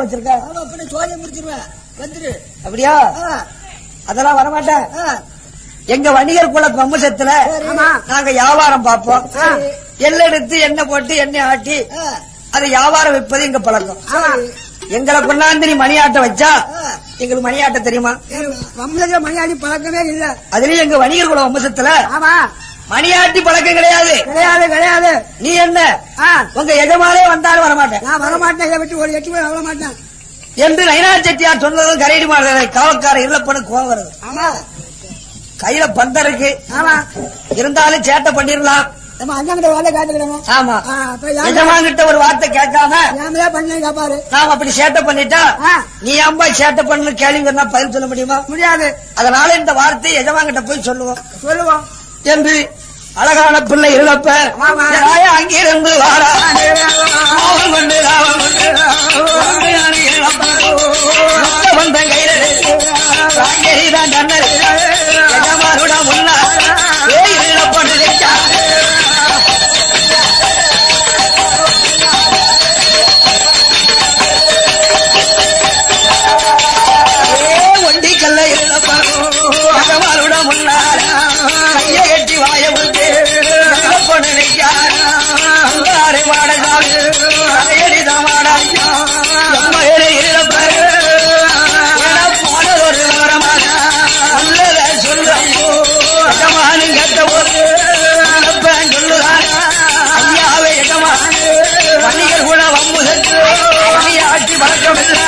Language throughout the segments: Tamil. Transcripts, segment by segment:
வச்சிருக்க சோழியை முடிச்சிருவேன் வந்துரு. அப்படியா? அதெல்லாம் வரமாட்டேன். எங்க வணிகர் குல வம்சத்துல நாங்க வியாபாரம் பார்ப்போம். எள்ளெடுத்து எண்ணெய் போட்டு எண்ணெய் ஆட்டி அது வியாபாரம் வைப்பது எங்க பழக்கம். எங்களை கொண்டாந்து நீ மணியாட்ட வச்சா எங்களுக்கு மணியாட்ட தெரியுமா? வம்சத்துல மணியாட்டி பழக்கமே இல்ல. அதுலயும் எங்க வணிகர் குல வம்சத்துல மணியாட்டி பழக்கம் கிடையாது. கிடையாது. நீ என்ன உங்க எஜமானே வந்தாலும் வரமாட்டேன். நான் வரமாட்டேன். இதை விட்டு ஒரு 8 மணி வர மாட்டேன் என்று நயினார் செட்டியார் சொன்னதும் கரையடி மாடுற காவல்கார இல்லப்பன்னு கோவம் வருது. ஆமா, கையில பந்தம் இருக்கு. ஆமா, இருந்தாலும் சேட்டை பண்ணிடலாம். நம்ம அண்ணன் வேலை காட்டுக்கிறோம். ஆமா, எஜமான்கிட்ட ஒரு வார்த்தை கேட்காம பண்ணி காப்பாரு. நாம அப்படி சேட்டை பண்ணிட்டா நீ அம்பா சேட்டை பண்ணு கேள்வி வேணா பதில் சொல்ல முடியுமா? முடியாது. அதனால இந்த வார்த்தை எஜமான்கிட்ட போய் சொல்லுவோம் என்று அழகான பிள்ளை இழப்ப அங்கிருந்து வாரா வந்த கைதான் தன்னது எஜமானுடன் முன்னா இழப்பண்ணு ஒண்டி கல்ல இழப்பாருடன் முன்னார கையை கட்டி வாய விட்டு பொண்ணு நிற்காரு மாடகாடி இழப்பாரு போனது ஒரு விவரமாக நல்லத சொல்லுவான் கேட்ட போது சொல்லுதான் ஐயாவே எஜமானு வணிகர் கூட வம்புசத்து ஆட்சி பழக்கம் இல்ல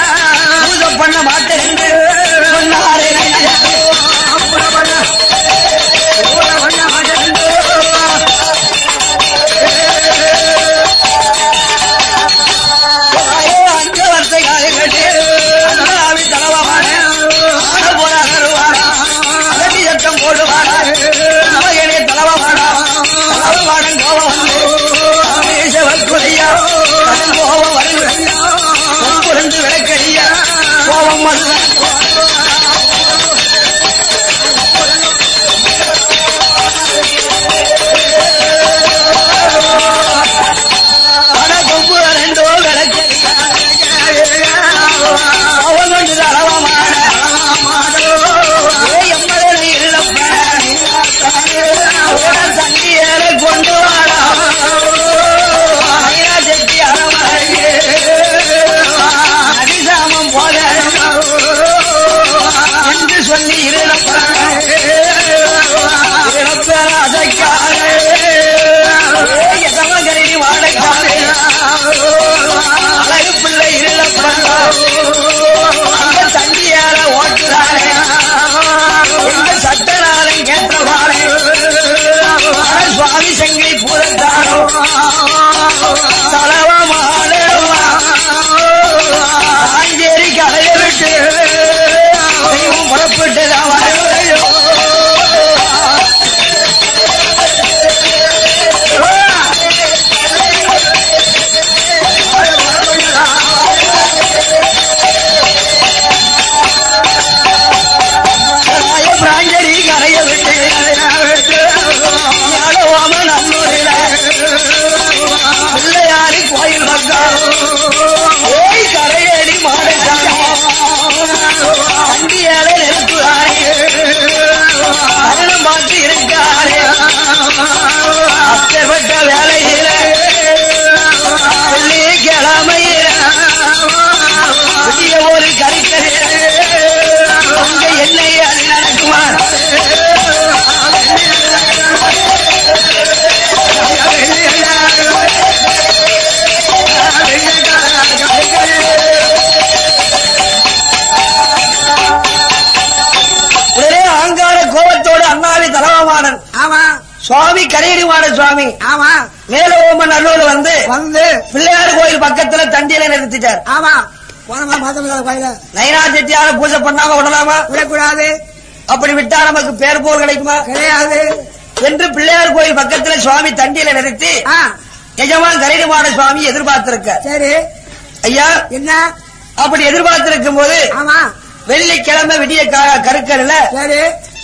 பூஜை பண்ண மாட்டேன் என்று சொன்னாரே. அஞ்சு வருஷை காலை கட்டி தலவான அகட்டி சட்டம் போடுவாடா நமகனே தலவாடா தலவாடன் கோபம் வந்து கோபம் வருகையா பொறுந்து விளக்கையா கோபம் வந்து கொண்டு வாடா செட்டி அடிசாமம் போத என்று சொல்லி இழப்பேராசைக்காரே எதமகரி வாழைக்காரே அழகு பிள்ளை இருளப்படா தண்டியார ஓட்டுறாரே எங்க சட்டநாதன் கேட்டவாரே சுவாமி சங்கை பூரத்தாரோ தலவமாடேவா ஆஞ்சேரி கலைய விட்டு புறப்பட்டுதான் வரையோ பிராஞ்சரி கரைய விட்டு நல்லூரில் பிள்ளையாரி கோயில் பக்கம் கரையடி மாடுக்காரே வண்டியாலே நெருப்புதாரே அருளும் பார்த்து இருக்காரே அப்பேற்பட்ட வேலையில வெள்ளி கிழமையில புதிய ஒரு கறிக்கரை உங்க எண்ணெய் அது நடக்குமா? உடனே ஆங்கார கோபத்தோடு அண்ணாவி தலவமானன் சுவாமி கரையடிமான சுவாமி மேல ஓமன் நல்லூர் வந்து பிள்ளையார் கோயில் பக்கத்துல தண்டியில நிறுத்திட்டார். நயினார் செட்டியார பூஜை பண்ணாம விடலாமா? விடக்கூடாது. அப்படி விட்டா நமக்கு பேர் போர் கிடைக்குமா? கிடையாது என்று பிள்ளையார் கோயில் பக்கத்துல சுவாமி தண்டியில நிறுத்தி எஜமான் கரையடிமான சுவாமி எதிர்பார்த்திருக்க. சரி ஐயா என்ன அப்படி எதிர்பார்த்திருக்கும் போது வெள்ளிக்கிழமை விடிய கருக்கல்ல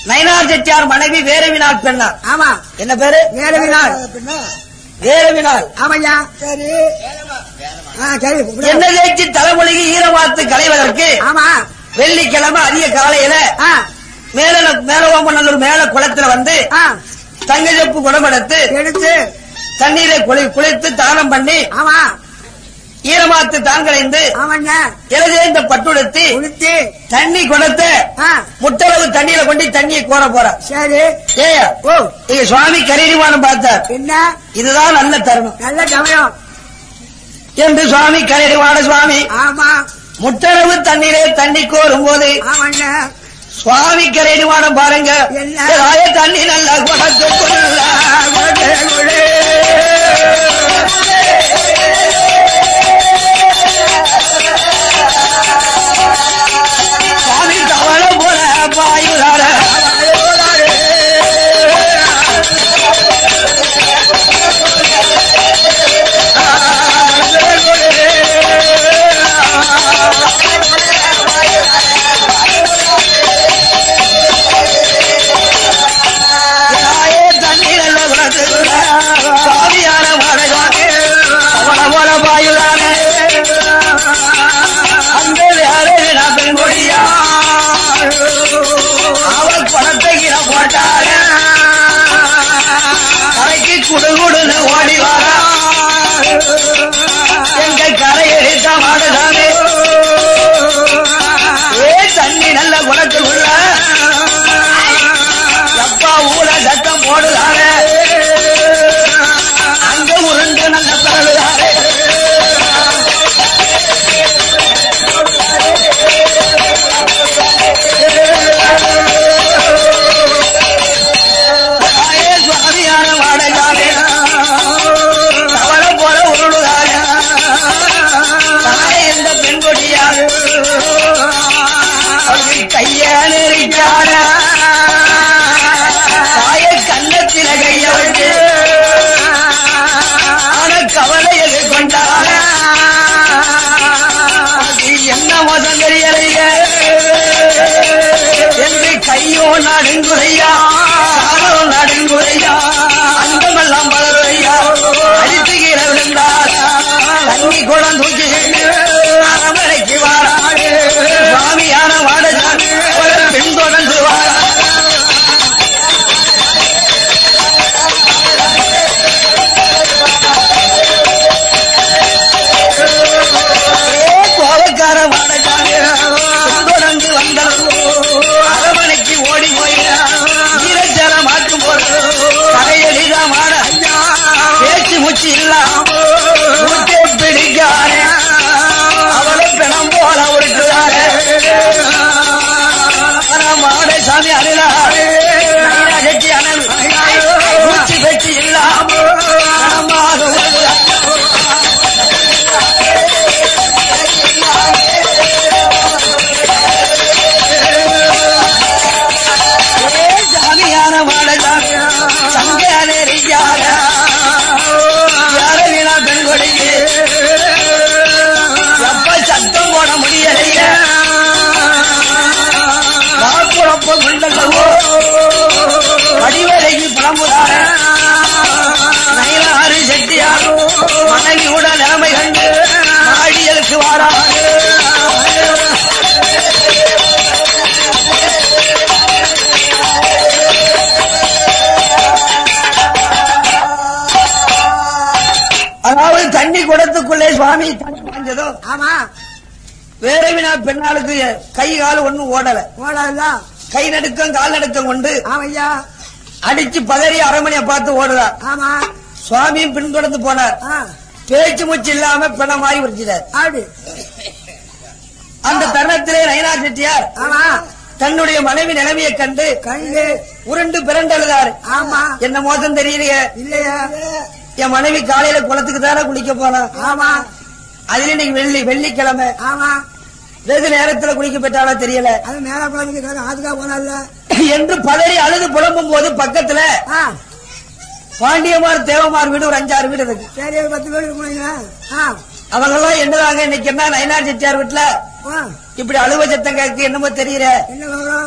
நயினார் செட்டியார் மனைவி வேரவினாள் பெண்ணா. ஆமா என்ன பேரு? வேரவினாள். வேறவினால் ஆமையா சரி சரி என்ன தேய்ச்சி தலைமொழிக்கு ஈரமாத்து களைவதற்கு ஆமா வெள்ளிக்கிழமை அதிக காலையில மேலோமநல்லூர் மேல குளத்துல வந்து தங்கச்சப்பு குடமெடுத்து எடுத்து தண்ணீரை குளித்து தானம் பண்ணி ஆமா ஈரமாத்து தாங்களைந்து இலதேந்த பட்டுடுத்தி உடுத்தி தண்ணி குடத்தை முட்டளவு தண்ணீரை கொண்டு தண்ணியை கோர போற. சரி ஏயா ஓ நீங்க சுவாமி கரீரிமானம் பார்த்தார். என்ன இதுதான் நல்ல தருணம் நல்ல சமயம் என்று சுவாமி கரீரிமான சுவாமி ஆமா முட்டளவு தண்ணீரை தண்ணி கோரும் போது சுவாமி கரீரிமானம் பாருங்க தண்ணி நல்ல குடத்து சுவாமி தவள போல பாயுதார சுவாமியான அவள போல பாயுதான அந்த பெண் கொடியா அவள் பணத்தை கீழே போட்டார கரைக்கு குடுகுடுன்னு ஓடி வர எங்க கரை எடுத்த மாடுதானே தண்ணி நல்ல குணத்தில் உள்ள எப்பா ஊர சத்தம் போடுதார அங்க உருண்டு நல்ல பிறகுதாரே சுவாமியான வாடகாரே தவள போல உருளுதார தானே இந்த பெண் கொடியாக கைய நெறிக்கார தாய கண்ணத்தில கைய வச்சு ஆன கவலையை கொண்டார என்ன மோசம் தெரியலைய என்று கையோ நடுங்குறையா காலோ நடுங்குறையா அந்தமெல்லாம் பலருறையா அடித்துகிற விழுந்தார் தண்ணி குடம் தூக்கி அரமனைக்கு வாராடு சுவாமியான வாடகான் பின்தொடர்ந்து வாரா கோபக்கார வாடகான் பின்தொடர்ந்து வந்தார் அரமனைக்கு ஓடி போய் ஈரச்சர மாற்றும் போது கரையடிதான் வாட பேச்சு மூச்சு இல்லாம பிடிக்கார அவளை பிணம் போல உருட்டுறாரு மாட சாமி அருளாரு கட்டி அனல் மூச்சு பெட்டி இல்லாம சாமியான மாடகான சங்கான யாரா பெண் கொடிக்கு எப்ப சத்தம் போட முடியலைய வாக்குழப்ப குண்டல்லவோ வடிவலைக்கு புலம்புதார நயிலாறு செட்டியாரோ மனைவியோட நிலைமை கண்டு ஆடியலுக்கு வாராது அதாவது தண்ணி குடத்துக்குள்ளே சுவாமி தண்ணி வாஞ்சதோ ஆமா வேறவினா பெண்ணாளுக்கு கை கால் ஒண்ணும் ஓடல கை நடுக்கம் கால் நடுக்கம் கொண்டு ஆமையா அடிச்சு பதறி அரமனையை பார்த்து ஓடுதா ஆமா சுவாமியும் பின்தொடர்ந்து போனார் பேச்சு மூச்சு இல்லாம பிணமாறி விரிச்சிட்டார் அந்த தருணத்திலே நயினார் செட்டியார் தன்னுடைய மனைவி நிலைமையை கண்டு உருண்டு பிறண்டழுதாரு ஆமா என்ன மோசம் தெரியலையே இல்லையா என் மனைவி காலையில குளத்துக்கு தானே குளிக்க போனா ஆமா அதுல இன்னைக்கு வெள்ளிக்கிழமை ஆமா வெகு நேரத்துல குளிக்க பெற்றாலோ தெரியல அது மேல அதுக்காக போனல என்று பதறி அழுது புலம்பும் போது பக்கத்துல பாண்டியமார் தேவமார் வீடு ஒரு 5-6 வீடு இருக்கு சரி 10 வீடு போனீங்க அவங்க எல்லாம் என்னதாங்க இன்னைக்கு என்ன நயினார் செட்டியார் வீட்டுல இப்படி அழுவ சத்தம் கேட்கு என்னமோ தெரியல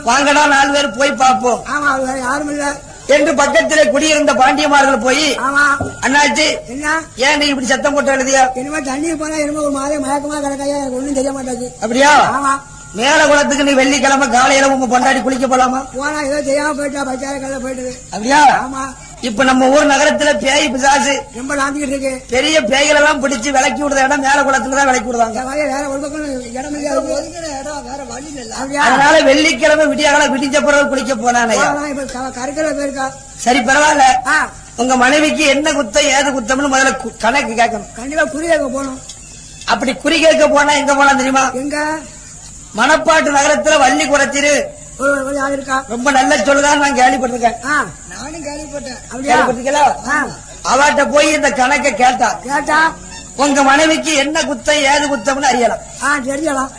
வாங்கடா 4 பேர் போய் பார்ப்போம் ஆமா யாரும் இல்ல என்று பக்கத்திலே குடியிருந்த பாண்டியமார்கள் போய் ஆமா அண்ணாச்சி என்ன ஏன் நீ இப்படி சத்தம் போட்டு எழுதியா? இனிமே தண்ணிக்கு போனா இனிமே ஒரு மாதிரி மயக்கமா கிடக்கையா எனக்கு ஒண்ணும் தெரிய மாட்டாச்சு. அப்படியா? ஆமா மேல குளத்துக்கு நீ வெள்ளிக்கிழமை காலையில உங்க பொண்டாடி குளிக்க போலாமா? போனா ஏதோ தெரியாம போயிட்டா பச்சார கல்ல போயிட்டு. அப்படியா? ஆமா இப்ப நம்ம ஊர் நகரத்துல பேய் பிசாசு ரொம்ப நாந்திக்கிட்டு இருக்கு. பெரிய பேய்கள் எல்லாம் பிடிச்சு விலக்கி விடுற இடம் மேல குளத்துலதான் விலக்கி விடுவாங்க. வேற ஒரு பக்கம் இடம் இடம் வேற வழி இல்ல. அதனால வெள்ளிக்கிழமை விடியால விடிஞ்ச பிறகு குளிக்க போனானே. இப்ப கருக்கல போயிருக்கா. சரி பரவாயில்ல. உங்க மனைவிக்கு என்ன குத்தம் ஏது குத்தம்னு முதல்ல கணக்கு கேட்கணும். கண்டிப்பா குறி கேட்க போகணும். அப்படி குறி கேட்க போனா எங்க போனா தெரியுமா? எங்க மணப்பாட்டு நகரத்துல வள்ளி குறைச்சிரு ஒரு ஆள் இருக்கா. ரொம்ப நல்ல சொல்லுதான் நான் கேள்விப்பட்டிருக்கேன். நானும் கேள்விப்பட்டேன். கேள்விப்பட்டிருக்கீங்களா? அவட்ட போய் இந்த கணக்கை கேட்டா உங்க மனைவிக்கு என்ன குத்தம் ஏது குத்தம்னு அறியலாம். தெரியலாம்.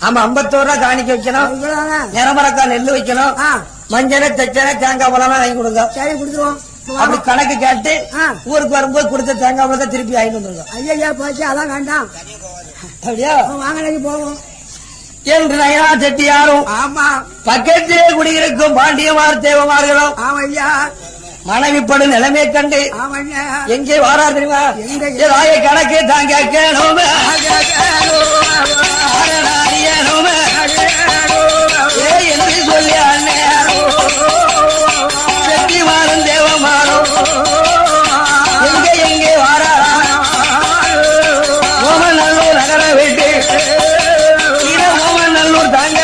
ஆமா 51 ரூபா காணிக்க வைக்கணும். நிறமரக்கா நெல்லு வைக்கணும். மஞ்சள் தச்சனை தேங்காய் பழம் வாங்கி கொடுங்க. சரி கொடுத்துருவோம். அப்படி கணக்கு கேட்டு ஊருக்கு வரும்போது கொடுத்த தேங்காய் பழத்தை திருப்பி வாங்கிட்டு வந்துருங்க. ஐயா போச்சு அதான் வேண்டாம். அப்படியா? வாங்கலைக்கு போவோம் என்று நயனா செட்டியாரும் ஆமா பக்கத்திலே குடியிருக்கும் பாண்டியமார் தேவமார்களும் ஆமா ஐயா மனைவிப்படும் நிலைமை கண்டு எங்கே வாரா தெரியுமா? ராய கணக்கு தான் கேட்கணும் என்று சொல்லி செட்டி மாறும் தேவமாறும் எங்கே வாரா ஓமநல்லூர் நகர வீட்டு ஓமநல்லூர் தாங்க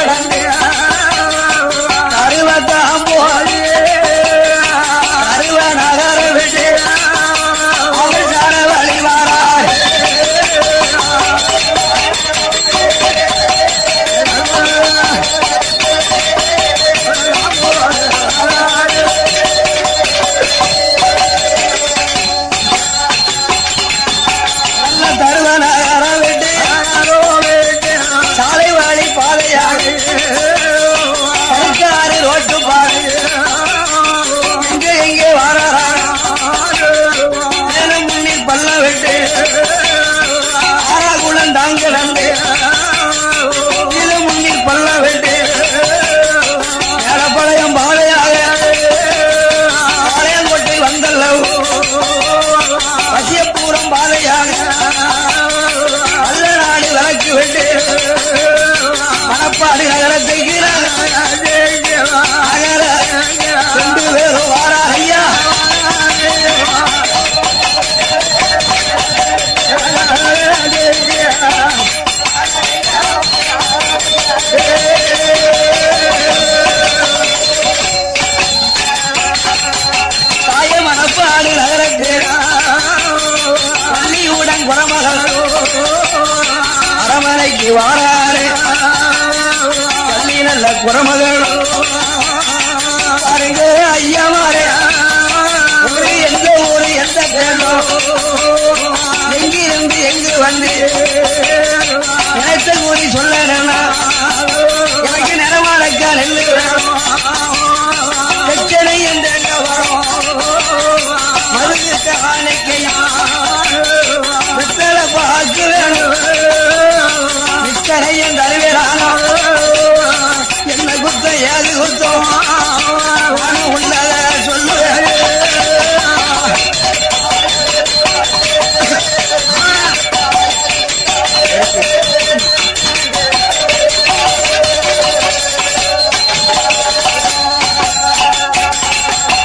அறுபத்தாம் போது நகர விட்டு அவர் சார வழிவாரார். தருவ நகர விட்டு சாலை வழி பாதையாக ரோட்டு பாதை எங்கே வாராரா முன்னில் பல்ல விட்டு ஆறாகுளம் தாங்கிடந்து இது முன்னில் பல்ல விட்டு ஏழப்பழையம் பாதையாக பாளையங்கோட்டை வந்தல்ல பசியப்பூரம் பாதையாக நல்ல நாடு விளக்கு விட்டு மணப்பாடு நகரத்தை ரெண்டு பேரும் வாரா ஐயா தாய மணப்பாடு நகரத்தில் பள்ளியுடன் குறமகள் அரமனைக்கு வாராரு பள்ளி நல்ல குறமகள் பாருங்க ஐயா மாறே எந்த ஊரு எந்த பேரும் எங்கிருந்து எங்கு வந்து நினைத்த கூறி சொல்லணும்னா எனக்கு நிறமாடக்கா நெல்லு பிரச்சனை என்று வரும் மருந்துக்கு ஆணைக்கையா பித்தளை பாக்கு வேணும் நித்தனை என்று அறிவேறானோ என்ன குத்தம் ஏது குத்தம் உள்ளத சொல்லுவேன்.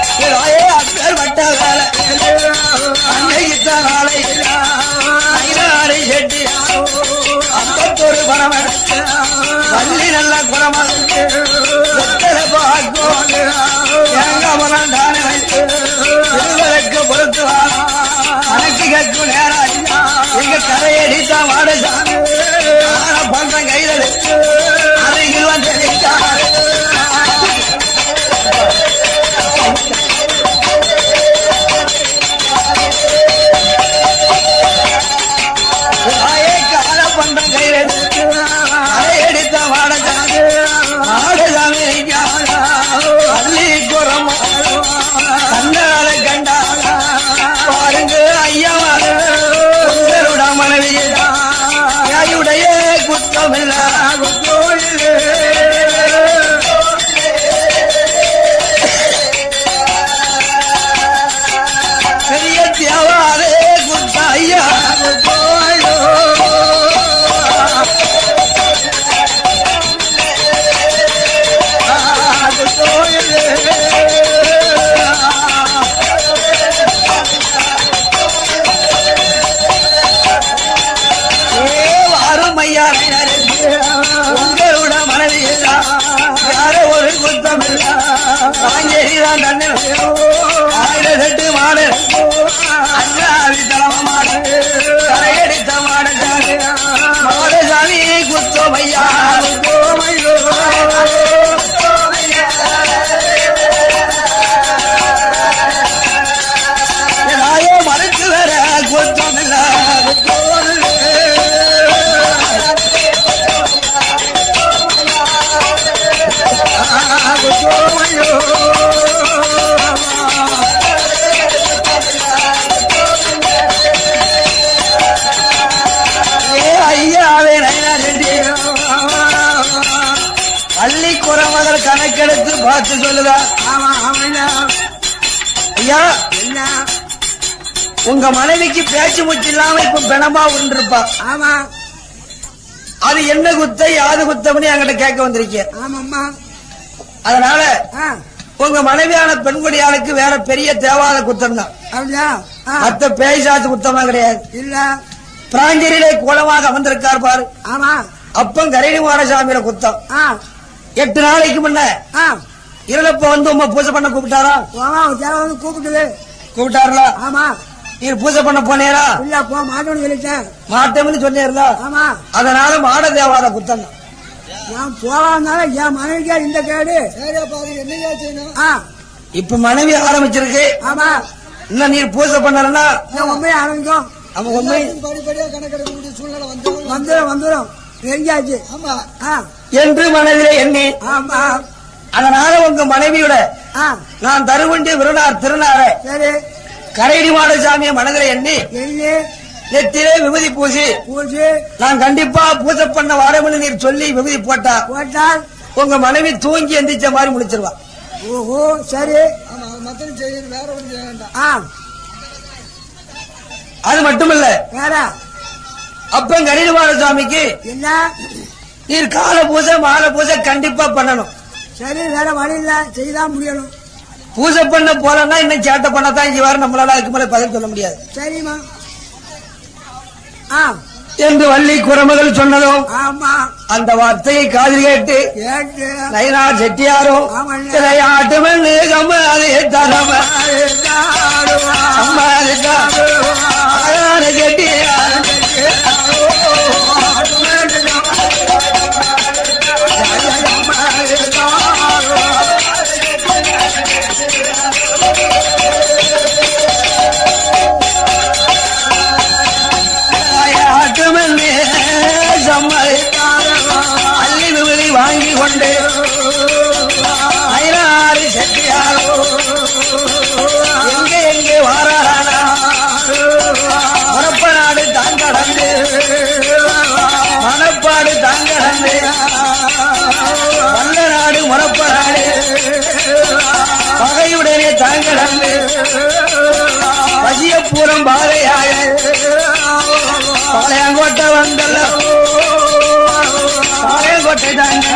அப்பேர் வட்ட வேலை அன்னைத்தாரை செட்டி 51 பணம் பள்ளி நல்ல குணமாக திருவருக்கு பொறுத்துவார் கணக்கு கேட்கும் நேரம் எங்க கரையடித்தா வாடசாமி பண்ற கையில் அருகில் வந்து கால பண்ற கையில் கரையடித்த வாடசாமி வாடசாமி பள்ளி குறம் கண்டால கண்டால பாருங்க ஐயா மனைவியுடைய குற்றமில்ல தேவாதே குத்தாயா அருமையா உங்களோட மனைவியா யார ஒரு குத்தமில்ல காஞ்சேரிதான் தண்ணீர் 1008 மாடு அண்ணாவி தலைம மாடு கரையடித்த மாடு மாடசாமி குத்தோமையா நாயோ மறுத்து வர குத்தமில்ல பள்ளி குறமகள் கணக்கெடுத்து பார்த்து சொல்லுதா ஐயா உங்க மனைவிக்கு பேச்சு மூச்சு இல்லாம இப்ப பிணமா உருண்டிருப்பா ஆமா அது என்ன குத்த யாது குத்தம்னு என்கிட்ட கேட்க வந்திருக்கேன் ஆமாம்மா அதனால உங்க மனைவியான பெண்குடியாளுக்கு வேற பெரிய தேவாத குத்தம் தான் அப்படியா மத்த பேசாத்து குத்தமா கிடையாது இல்ல பிராஞ்சரியிலே கோலமாக அமர்ந்திருக்கார் பாரு ஆமா அப்பம் கரைடி மாடசாமியில குத்தம் 8 நாளைக்கு முன்ன இருளப்ப வந்து உங்க பூஜை பண்ண கூப்பிட்டாரா கூப்பிட்டாருல ஆமா நீ பூஜை பண்ண போனீரா இல்ல போ மாட்டோம்னு சொல்லிட்டேன் மாட்டோம்னு சொன்னீர்ல ஆமா அதனால மாட தேவாத குத்தம் நான் போவாதனால என் மனைவிக்கா இந்த கேடு என்னையா செய்யணும் இப்ப மனைவி ஆரம்பிச்சிருக்கு ஆமா இன்னும் நீர் பூஜை பண்ணலன்னா உண்மையை ஆரம்பிக்கும் அவன் உண்மை படிப்படியா கணக்கெடுக்கக்கூடிய சூழ்நிலை வந்துடும் தெரிஞ்சாச்சு ஆமா என்று மனதிலே எண்ணி ஆமா அதனால உங்க மனைவியோட நான் தருவண்டி விருநார் திருநார சரி கரைடி மாடசாமிய மனதிலே எண்ணி நெத்திலே விபூதி பூசி நான் கண்டிப்பா பூஜை பண்ண வாரம்னு நீர் சொல்லி விபூதி போட்டால் உங்க மனைவி தூங்கி எந்திரிச்ச மாதிரி முடிச்சிருவா ஓஹோ சரி வேற அது மட்டுமல்ல வேற அப்ப கரைடி மாடசாமிக்கு என்ன நீர் கால பூஜை மாலை பூஜை கண்டிப்பா பண்ணணும் சரி வேற வழி இல்ல செய்தான் முடியணும் பூஜை பண்ண போலன்னா இன்னும் சேட்டை பண்ணத்தான் இங்க வர நம்மளால அதுக்கு மேல பதில் சொல்ல முடியாது சரிமா என்று வள்ளி குறமகள் சொன்னதும் ஆமா அந்த வார்த்தையை காதில் கேட்டு நயினா செட்டியாரும் ஆட்டுமன் கம்மாது தரம செட்டியார் அள்ளி விபதி வாங்கி கொண்டு ஐநாறு செட்டியாரோ எங்கே எங்கே வாரானா முறப்ப நாடு தாங்கடந்து மணப்பாடு தாங்கடந்து வல்ல நாடு முறப்ப நாடு பகையுடனே தாங்கடந்து பசியப்பூரம் பாதையாக பாளையங்கோட்டை வந்தல்ல பாளையங்கோட்டை தாங்க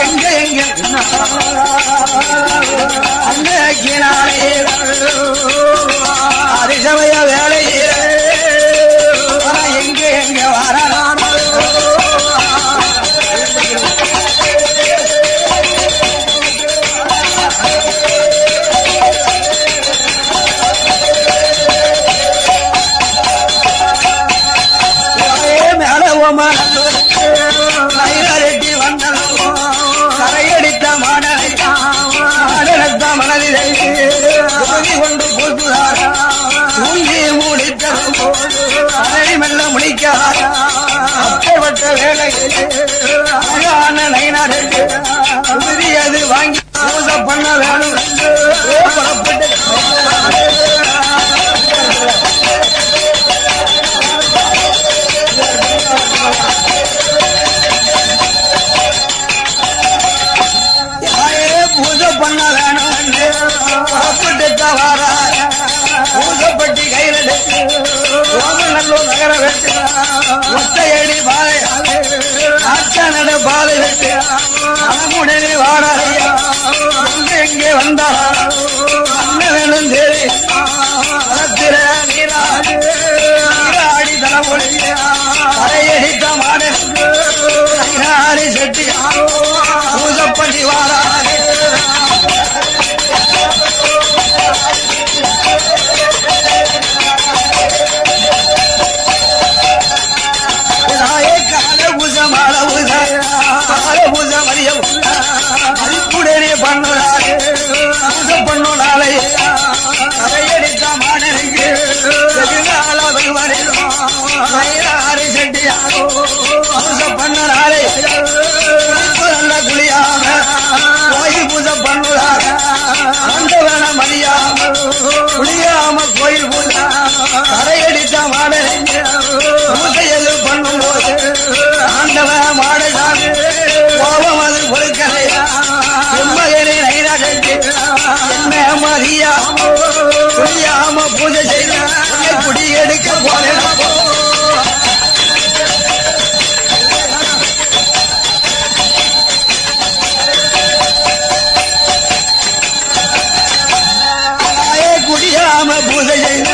எங்க எங்க அன்னைக்கினாலே அரிசமய வேலையே எங்க எங்க வரான ரெட்டி வந்தனோ கரையடித்த மாடனத்த மனதிலே கொண்டு போட்டுதாரா தூங்கி முடித்தோ அதை மெல்ல முடிக்காத அப்பட்ட வேலையிலே அழகான நைனார் அது வாங்கி பூஜை பண்ண வேணும் புறப்பட்டு பூஜை பண்ண வேணும் புறப்பட்டு வார உடனே வாடாரையா எங்கே வந்தா வேணும் தேவி நீராடி தனமொழியா அரையடித்த மாடே செட்டி பூசப்பட்டி வாராரே உடனே பண்ணாலே பண்ணாலே அரையடித்த மாடனுக்கு செட்டியாரோ பண்ணாலே நல்ல குளியாம கோயில் பூஜை பண்ணுறாங்க அந்த வேண மதியாம குளியாம கோயில் பூஜை அரையடித்த மாடனுக்கு பூஜையது பண்ணும்போது ஆண்டவன் மாடசாமி கோபம் அது கொடுக்கலையா எம்மகனே நைரா செஞ்சு என்ன மதியாம குளியாம பூஜை செய்த குடி எடுக்க போனேன் குடியாம பூஜை செய்த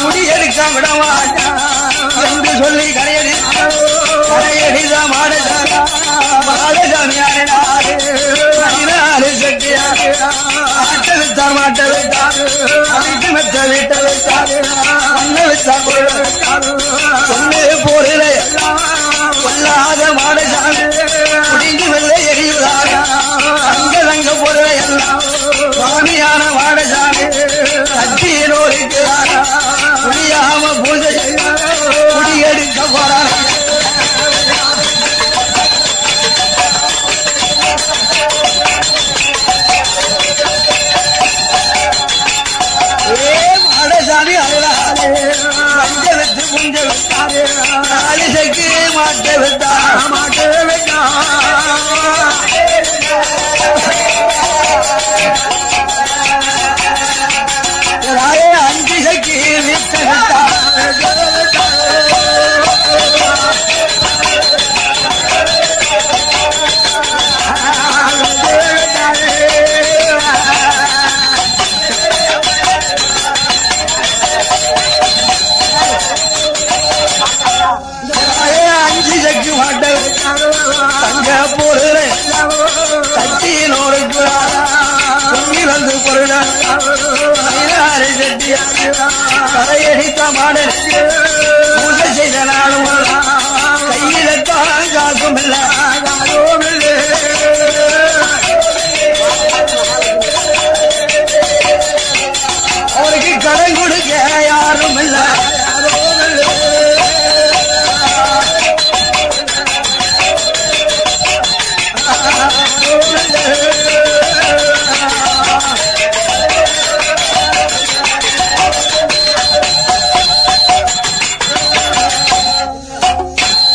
குடி எடுக்க விடமாட்டா என்று சொல்லி கரையடிதான் மாடசாமியாரு செட்டியாரு ஆட்ட விட்டார் மாட்ட விட்டாரு அடித்து மெத்த வீட்ட விட்டாரு அண்ண விட்டாரு சொல்லு போரில கொல்லாத மாடசாமி குடிஞ்சு வெள்ள எரியுதாக அங்க தங்க பொருள எல்லாம் சுவாமியான மாடசாமி கட்சியினோருக்கிறாரா குடியாம பூஜை குடி எடுக்க போறாங்க மாடசாமி அருளாலே மஞ்ச வச்சு முஞ்ச விட்டாரு அலிசைக்கு மாட்ட விட்டா மாட்ட விட்டா அஞ்சிசைக்கு விட்ட விட்டா அஞ்சிசைக்கு மாட்ட தங்க பொருள் கட்சியினோடு வந்து பொருள் கரையடித்த மாடல் பூஜை செய்த நாளும் கையில்தான் காக்கும் இல்ல அவருக்கு கடன் கொடுக்க யாரும் இல்ல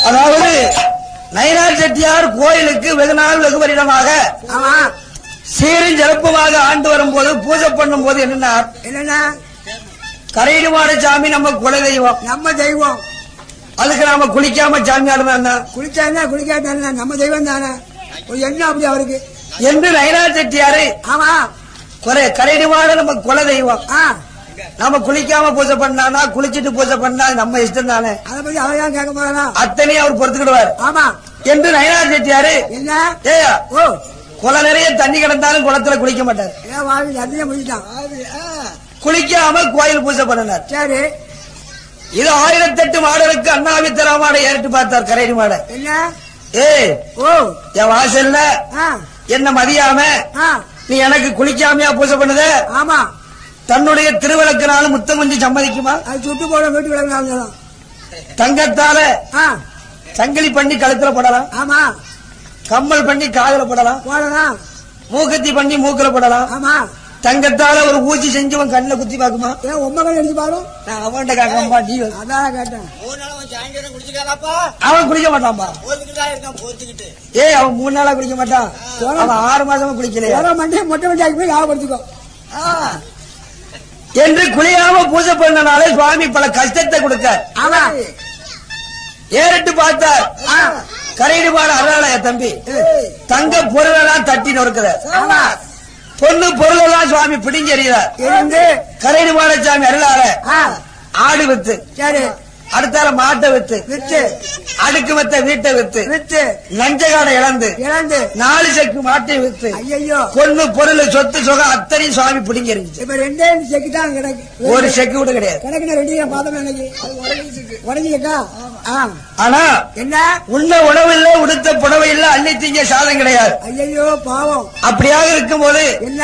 அதாவது நயினார் செட்டியார் கோயிலுக்கு வெகு நாள் வெகு வருடமாக சீரும் சிறப்புமாக ஆண்டு வரும்போது பூஜை பண்ணும் போது என்னன்னா கரையிடுமாடு சாமி நம்ம குல தெய்வம் நம்ம தெய்வம் அதுக்கு நாம குளிக்காம சாமி ஆடுனா குளிச்சா குளிக்காட்டா நம்ம தெய்வம் தானே என்ன அப்படி அவருக்கு என்று நயினார் செட்டியாரு ஆமா கரையிடுமாடு நம்ம குல தெய்வம் நாம குளிக்காம பூஜை பண்ணா குளிச்சுட்டு பூஜை பண்ணா நம்ம இஷ்டம் தானே அதை பத்தி அவரையும் கேட்க போறா அத்தனையும் அவர் பொறுத்துக்கிடுவார் ஆமா என்று நயினார் செட்டியாரு என்ன குள நிறைய தண்ணி கிடந்தாலும் குளத்துல குளிக்க மாட்டாரு குளிக்காம கோயில் பூஜை பண்ணினார் சரி இது 1008 மாடலுக்கு அண்ணாவித்தரா மாடை ஏறிட்டு பார்த்தார் கரையடி மாடை என்ன என் வாசல்ல என்ன மதியாம நீ எனக்கு குளிக்காமையா பூஜை பண்ணுத ஆமா தன்னுடைய திருவிளக்கினால முத்தம் கொஞ்சம் சம்மதிக்குமா அது சுட்டு போட வீட்டு விளக்கு தங்கத்தால சங்கிலி பண்ணி கழுத்துல போடலாம் ஆமா கம்மல் பண்ணி காதல போடலாம் மூக்கத்தி பண்ணி மூக்கல போடலாம் ஆமா தங்கத்தால ஒரு ஊசி செஞ்சவன் கண்ணில் குத்தி பாக்குமா உண்மை எடுத்து பாரு நான் அவன்கிட்ட கேட்கப்பா நீ அதான் கேட்டேன் அவன் குளிக்க மாட்டான்பா அவன் 3 நாளா குளிக்க மாட்டான் அவன் 6 மாசமா குளிக்கலையா மொட்டை மொட்டையாக்கி போய் லாபப்படுத்திக்கோ என்று குளியாம பூஜை பண்ணனாலே சுவாமி பல கஷ்டத்தை கொடுத்தார் ஏறிட்டு பார்த்தார் கரையிடுபாடு அருளாலய தம்பி தங்க பொருளெல்லாம் தட்டி நொறுக்கிற பொண்ணு பொருளெல்லாம் சுவாமி பிடிங்கி எறிகிறார். கரையிடுபாட சாமி அருளால ஆடு வித்து, அடுத்தால மாட்டை வித்து, அடுக்கு மத்த வீட்டை வித்து, நஞ்சகாடை இழந்து 4 செக்கு மாட்டை வித்து, பொண்ணு பொருள் சொத்து சொகம் அத்தனையும் சுவாமி பிடிங்கி எறிஞ்சிச்சு. இப்ப 2 செக்கு தான் கிடக்கு, ஒரு செக்கு கூட கிடையாது. கிடக்குன 2 பார்த்தோம் எனக்கு உடஞ்சிக்கா. ஆனா என்ன உண்ண உணவு இல்ல, உடுத்த புடவை இல்ல, அள்ளி திங்க சாதம் கிடையாது. ஐயோ பாவம். அப்படியாக இருக்கும் போது என்ன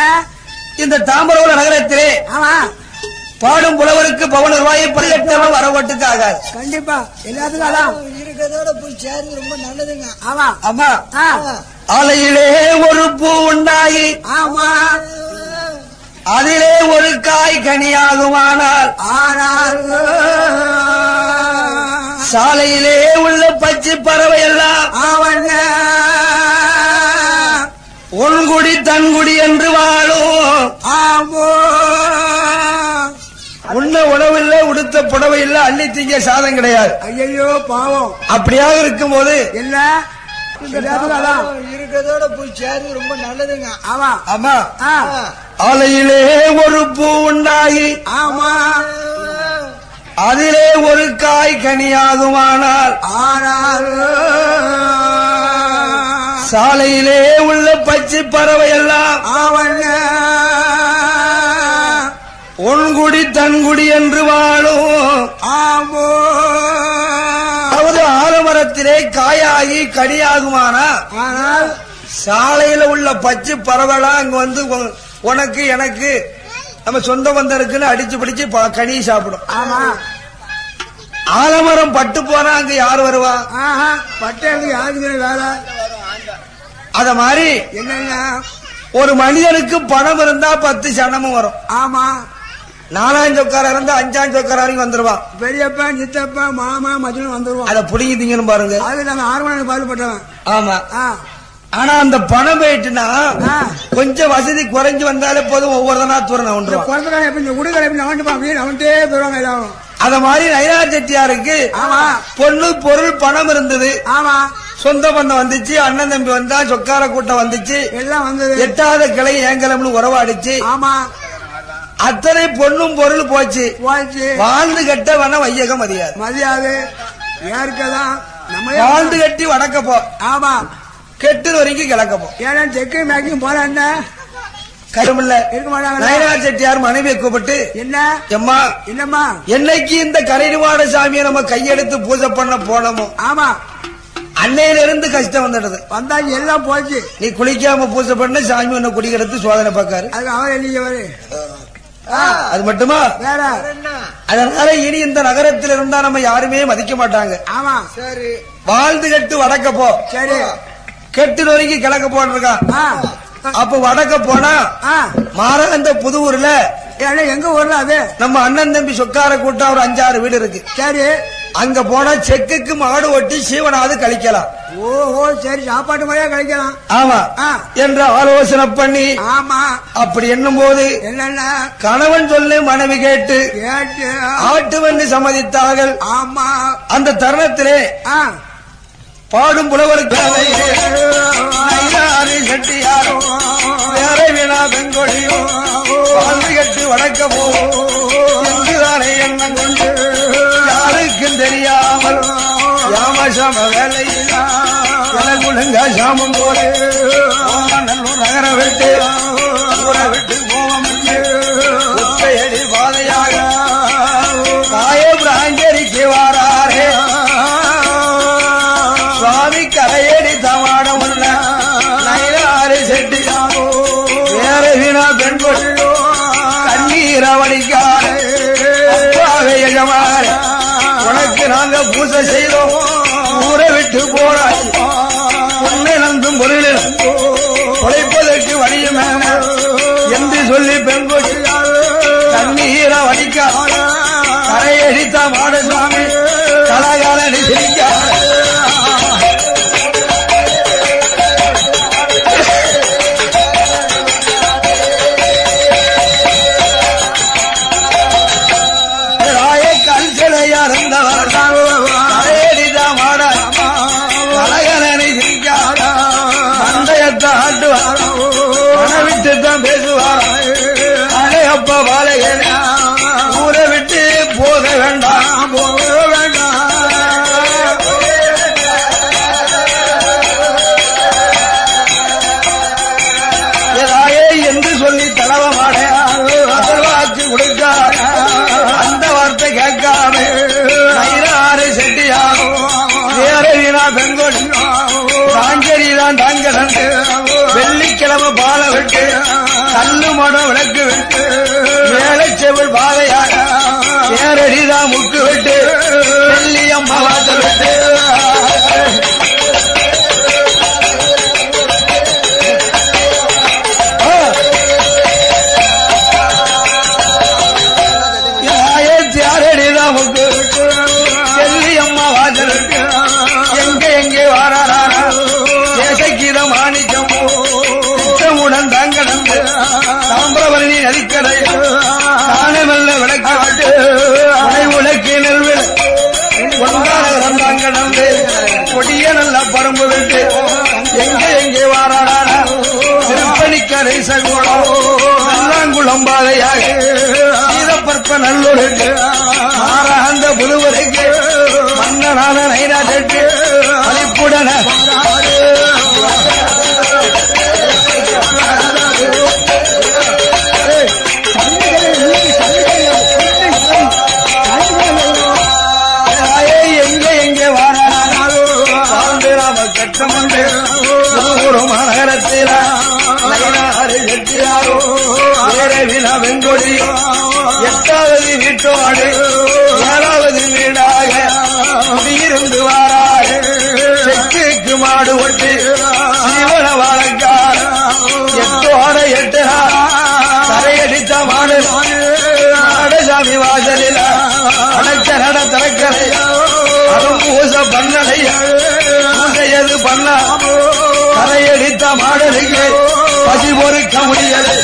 இந்த தாம்பரம் நகரத்திலே ஆமா பாடும் புலவருக்கு பவன ரூபாயை 18 வரவட்டுக்கு ஆகாது. கண்டிப்பா எல்லாத்துக்கும் அதான் இருக்கிறதோட போய் சேர்ந்து ரொம்ப நல்லதுங்க. ஆமா அம்மா ஆலையிலே ஒரு பூ உண்டாகி ஆமா அதிலே ஒரு காய் கனியாகுமானால் சாலையிலே உள்ள பச்சை பறவை எல்லாம் ஆவண்ண ஒன்குடி தன்குடி என்று வாழும். ஆமோ உண்ண உணவில்ல, உடுத்த புடவை இல்ல, அள்ளி திங்க சாதம் கிடையாது. ஐயோ பாவம். அப்படியாக இருக்கும் போது என்ன இருக்கிறதோட போய் சேர்ந்து ரொம்ப நல்லதுங்க. ஆமா ஆமா ஆலையிலே ஒரு பூ உண்டாகி ஆமா அதிலே ஒரு காய் கனியாகுமானால் சாலையிலே உள்ள பச்சை பறவை எல்லாம் ஆவண்ண ஒன்குடி தன்குடி என்று வாழும். ஆமோ அதாவது ஆலமரத்திலே காயாகி கனியாகுமானா ஆனால் சாலையில உள்ள பச்சை பறவைலாம் அங்க வந்து உனக்கு எனக்கு நம்ம சொந்த பந்தருக்குன்னு அடிச்சு பிடிச்சு கனி சாப்பிடும். ஆமா ஆலமரம் பட்டு போனா அங்க யார் வருவா? பட்டேங்க யாருக்கு வேலை. அத மாதிரி என்னங்க ஒரு மனிதனுக்கு பணம் இருந்தா 10 சனமும் வரும். ஆமா 4ஆம் சொக்கார இருந்தா 5ஆம் சொக்கார வரைக்கும் வந்துருவான். பெரியப்பா சித்தப்பா மாமா மச்சனும் வந்துருவான். அதை புடிங்கிட்டீங்கன்னு பாருங்க. அது நாங்க 6 மணி பாடுபட்டவன். ஆமா ஆனா அந்த பணம் போயிட்டுனா கொஞ்சம் வசதி குறைஞ்சு வந்தாலே போதும், ஒவ்வொருத்தனா தூரம் ஒன்றுவான். குழந்தை எப்படி குடுக்கல எப்படி நவண்டுப்பான் அப்படின்னு நவண்டே போயிருவாங்க எல்லாரும். அத மாதிரி நயினா செட்டியாருக்கு பொண்ணு பொருள் பணம் இருந்தது. ஆமா சொந்த பந்தம் வந்துச்சு, அண்ணன் தம்பி வந்தா, சொக்கார கூட்டம் வந்துச்சு, எல்லாம் வந்தது. 8வது கிளை ஏங்கலம்னு உறவாடிச்சு. ஆமா அத்தனை பொண்ணும் பொருள் போச்சு. வாழ்ந்து கட்ட வேணா வையகம் மதியாது. மதியாது ஏற்கதான் நம்ம வாழ்ந்து கட்டி வடக்கப்போ. ஆமா கெட்டு வரைக்கும் கிழக்கப்போ. ஏன்னா செக்கு மேக்கும் போல என்ன கருமில்ல இருக்க மாட்டாங்க. நயினா செட்டியார் மனைவியை கூப்பிட்டு என்ன எம்மா என்னம்மா என்னைக்கு இந்த கரைடுவாட சாமியை நம்ம கையெடுத்து பூஜை பண்ண போனோமோ ஆமா அன்னையில இருந்து கஷ்டம் வந்துடுது. வந்தாச்சு எல்லாம் போச்சு. நீ குளிக்காம பூஜை பண்ண சாமி உன்னை குடிக்கிறது சோதனை பார்க்காரு. அது அவர் இல்லையவரு. அது மட்டுமா வேற அதனால இனி இந்த நகரத்தில் இருந்தா நம்ம யாருமே மதிக்க மாட்டாங்க. ஆமா சரி வாழ்ந்து கட்டு வடக்க போ. சரி கெட்டு நோய்க்கு கிழக்க போட்டிருக்கான். அப்ப வடக்க போனா மாற அந்த புது ஊர்ல எங்க ஊர்ல அது நம்ம அண்ணன் தம்பி சொக்கார கூட்டம் ஒரு 5-6 வீடு இருக்கு. சரி அங்க போனா செக்குக்கு மாடு ஒட்டி சீவனாவது கழிக்கலாம். ஓஹோ சரி சாப்பாட்டு முறையா கழிக்கலாம். ஆமா என்ற ஆலோசனை பண்ணி ஆமா அப்படி என்னும் போது என்னென்ன கணவன் சொல்லு மனைவி கேட்டு ஆட்டுவென்று சம்மதித்தார்கள். ஆமா அந்த தருணத்திலே பாடும் புலவருக்கு செட்டியாரோ வேற வினா வெங்கொழியோ வாழ்ந்து கட்டு வடக்க போதானே எண்ணம் கொண்டு யாருக்கும் தெரியாமல் யாமசம வேலையிலா எனக்குழுங்க சாமம் போல நல்லூர் நகர விட்டு ஊரை விட்டு போவோம் ஒத்தையடி பாதையாக தாய பிராங்கரிக்கு வாராரே சுவாமி கரையடி தவாடம் உள்ள நயினாறு செட்டியாரோ வேற வினா பெண் கொள்ளோ கண்ணீர் அவளிக்கார எஜமான உனக்கு நாங்க பூசை செய்தோம் ஊரை விட்டு போறாய் உன்னை நந்தும் பொருளில் உழைப்பதற்கு வழியும் என்று சொல்லி பெண்கொட்டி தண்ணீர வடிக்கார கரையடித்த மாடசாமி கலாகாலனி சிரிக்கார கரையடித்த மாட கலகல தாங்கரிதான் தாங்க தந்து வெள்ளிக்கிழமை பால விட்டு கல்லு மடம் விளக்கு விட்டு மேலச்செவள் பாதையாக ஏரடிதான் முக்கு விட்டு வெள்ளியம்மா வாசல் விட்டு செல்லியம்மா வாசல் விட்டு எங்க எங்கே வாராரா தேசக்கீத மாணிக்கம் திட்டமுடன் தாங்கடந்து தாமிரபரணி நதிக்கரை தானே மெல்ல விளக்காட்டு உலக்கி நெல்வில் ஒன்றானகரம் தாங்கடந்து கொடிய நல்ல பரம்பு விட்டு எங்க எங்கே வாராரா திருப்பணிக்கரை சகோடம் நல்லாங்குளம் பாதையாக சீதப்பற்ப நல்லொருக்கு ஆறாந்த புதுவரைக்கு மன்னனான நைராட்டு அளிப்புடன எங்க எங்கே வாராரோ கட்டமண்டு மாநகரத்தில செட்டியாரோ வேறவினா வெங்கொடியோ எட்டாவது வீட்டோடு ஏழாவது வீடாக குடியிருந்து வாராக செக்குக்கு மாடு ஒட்டி சீவன வாழக்கார எட்டோட எட்டு தரையடித்த மாடு நாடசாமி வாசலில் அடைச்ச நட திறக்கலை அதுவும் பூச பண்ணலை பூசையது பண்ண தரையடித்த மாடலுக்கு பசி பொறுக்க முடியலை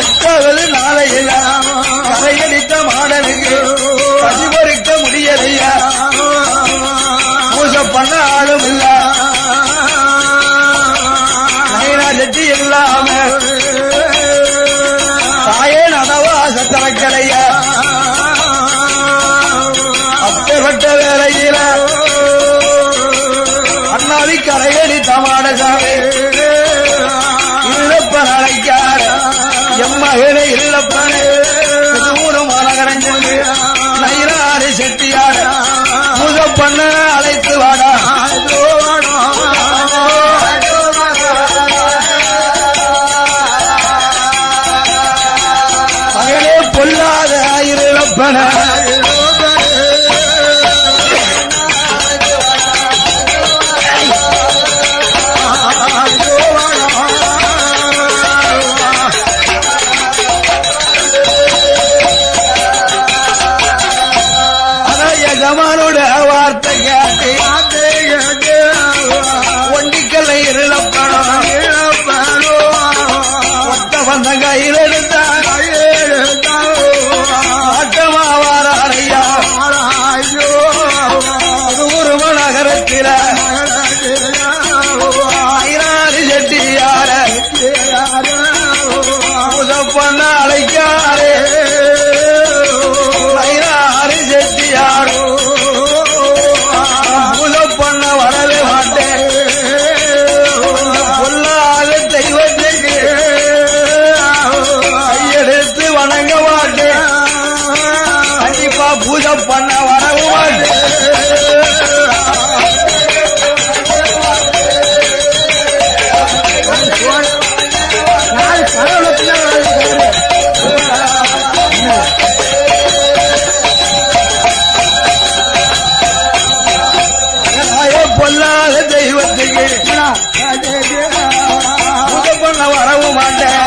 எட்டாவது நாளையில கரையடித்த மாடலுக்கு பசி பொறுக்க முடியலையா பூச பண்ண ஆளும் இல்ல நைனா செட்டி இல்லாம தாயே நனவாச திறக்கலையா அப்பேற்பட்ட வேலையில அண்ணாவி கரையடித்த மாடசாமி இல்லப்பன் அழைக்கார எம்மகனே இல்லப்பனே ஊரும் மாநகரஞ்சு நைராறு செட்டியார பூஜ பண்ண அழைத்து வாடா மகனே பொல்லாத இருளப்பன எஜமானோட வார்த்தை கேட்டு ஒண்டிக்கல்லை இருளப்பணம் ஒட்ட வந்த கையில் எடுத்தார் ஆட்டமாவாரையா ஒரு நகரத்தில செட்டியார பண்ண அழைக்காரே செட்டியாரோ பண்ண வரவே மாட்டேன் பொல்லாத தெய்வத்துக்கு கையெடுத்து வணங்க மாட்டேன் கண்டிப்பா பூஜை பண்ண வரவும் மாட்டேன் பொல்லாத தெய்வத்துக்கு பூஜை பண்ண வரவும் மாட்டேன்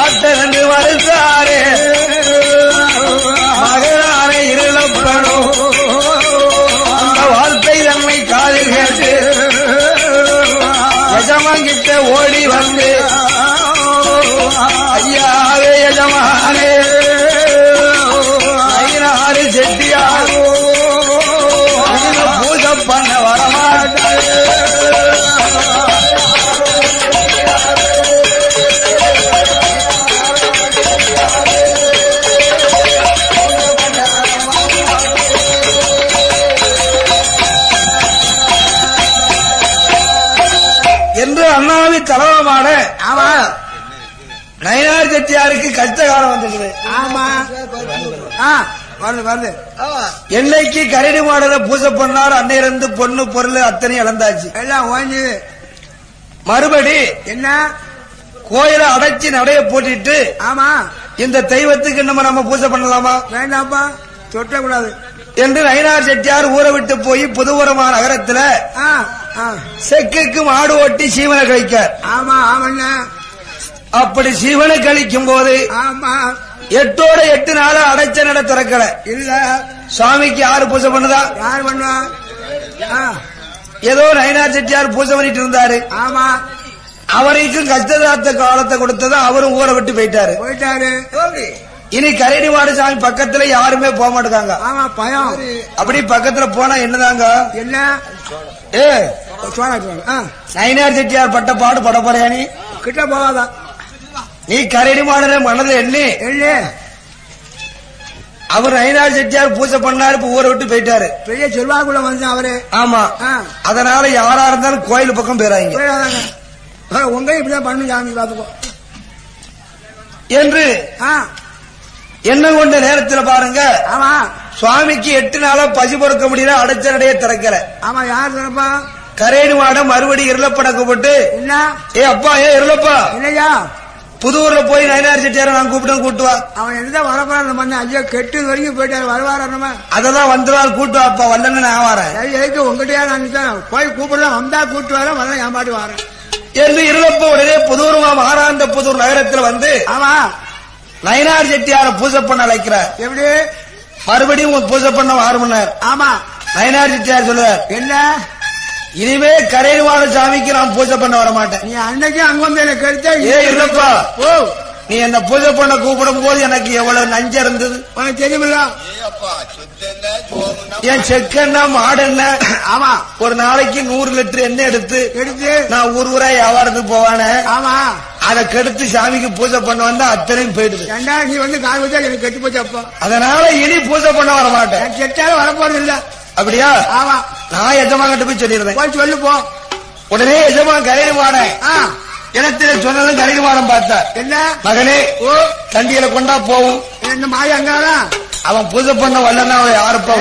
ஆட்டு வருஷாரே மகனாரே இருளப்பணும் அந்த வாழ்க்கை தன்மை காதில் கேட்டு எஜமாங்கிட்ட ஓடி வந்து ஐயாவே எஜமானே ஐநாறு செட்டியாரோ பூஜை பண்ண வரமாட்டேன் என்று அண்ணா தலைவமான ஆமா நயினார் செட்டியாருக்கு கஷ்டகாலம் வந்துருக்குது. ஆமா வருது வருது. என்னைக்கு கரடி மாடல பூஜை பண்ணார் அன்னையிலிருந்து பொண்ணு பொருள் அத்தனை இழந்தாச்சு. எல்லாம் ஓய்ஞ்சது. மறுபடி என்ன கோயில அடைச்சி நடைய போட்டுட்டு ஆமா இந்த தெய்வத்துக்கு நம்ம பூஜை பண்ணலாமா வேண்டாப்பா தொட்டக்கூடாது என்று நயினார் செட்டியார் ஊரை விட்டு போய் புதுவரமா நகரத்துல செக்குக்கு மாடு ஓட்டி சீவனை கழிக்கார். ஆமா ஆமண்ணா. அப்படி சீவனை கழிக்கும் போது ஆமா 8 நாள் அடைச்ச நட திறக்கல. இல்ல சுவாமிக்கு யாரு பூஜை பண்ணுதா? யார் பண்ணுவா? ஏதோ நயினார் செட்டியார் பூஜை பண்ணிட்டு இருந்தாரு. ஆமா அவருக்கும் கஷ்டதாத்த காலத்தை கொடுத்ததா அவரும் ஊரை விட்டு போயிட்டாரு. இனி கரடி மாடு சாமி பக்கத்துல யாருமே போக மாட்டாங்க. ஆமா பயம். அப்படி பக்கத்துல போனா என்னதாங்க என்ன நயினார் செட்டியார் பட்ட பாடு பட போறியா? நீ கிட்ட போவாதா? நீ கரடி மாடுற மனதில் எண்ணி அவர் நயினார் செட்டியார் பூஜை பண்ணாரு. இப்ப ஊரை விட்டு போயிட்டாரு. பெரிய செல்வாக்குள்ள வந்து அவரு. ஆமா அதனால யாரா இருந்தாலும் கோயில் பக்கம் போயிடாங்க. உங்க இப்படிதான் பண்ணு சாமி பாத்துக்கோ என்று என்ன கொண்ட நேரத்தில் பாருங்க. ஆமா சுவாமிக்கு 8 நாளா பசி பொறுக்க முடியல. அடைச்ச நடைய திறக்கல. ஆமா யார் திறப்பா? கரேடு மாட மறுபடி இருளப்படக்கப்பட்டு என்ன அப்பா இருளப்பா இல்லையா புதூர்ல போய் நயினார் செட்டியார நான் கூப்பிட்டுவா. அவன் என்னதான் வரப்போறான் பண்ண ஐயோ கெட்டு வரைக்கும் போயிட்டாரு வருவார. அததான் வந்துருவார் கூட்டுவாப்பா வரலன்னு நான் வரேன். எதுக்கு உங்ககிட்டயா நான் போய் கூப்பிடலாம் வந்தா கூட்டு வரேன் வரலாம் என் பாட்டு வரேன் என்று இருளப்ப உடனே புதூர்மா மாறாந்த புதூர் நகரத்தில் வந்து ஆமா நயினார் செட்டியார பூஜை பண்ண அழைக்கிறார். எப்படி மறுபடியும் பூஜை பண்ண 6 மணி நேரம். ஆமா நயினார் செட்டியார் சொல்லுவார் என்ன இனிமே கரைவான சாமிக்கு நான் பூஜை பண்ண வர மாட்டேன். நீ அன்னைக்கு அங்க வந்து எனக்கு எடுத்த இல்லப்பா நீ என்ன பூஜை பண்ண கூப்பிடும் போது எனக்கு எவ்வளவு நஞ்ச இருந்தது உனக்கு தெரியுமில்ல? என் செக்கெண்ணா மாடெண்ண ஆமா ஒரு நாளைக்கு 100 லிட்டர் எண்ணெய் எடுத்து நான் ஊரா வியாபாரத்துக்கு போவானே. ஆமா அதை கெடுத்து சாமிக்கு பூஜை பண்ண வந்தா அத்தனையும் போயிடுது. நீ வந்து கால் வச்சா எனக்கு கெட்டு போச்சு. அப்பா அதனால இனி பூஜை பண்ண வர மாட்டேன். கெட்டாலும் வரப்போறது இல்ல. அப்படியா? ஆமா நான் எஜமா கிட்ட போய் சொல்லிடுறேன். போய் சொல்லு போ. உடனே எஜமா கரையில மாடேன் இடத்துல சொன்னதும் கரையில மாடம் பார்த்தா என்ன மகனே தண்டியில கொண்டா போவும் என்ன மாய அங்காரா அவன் பூஜை பண்ண வரலன்னா அவன் யாருப்பா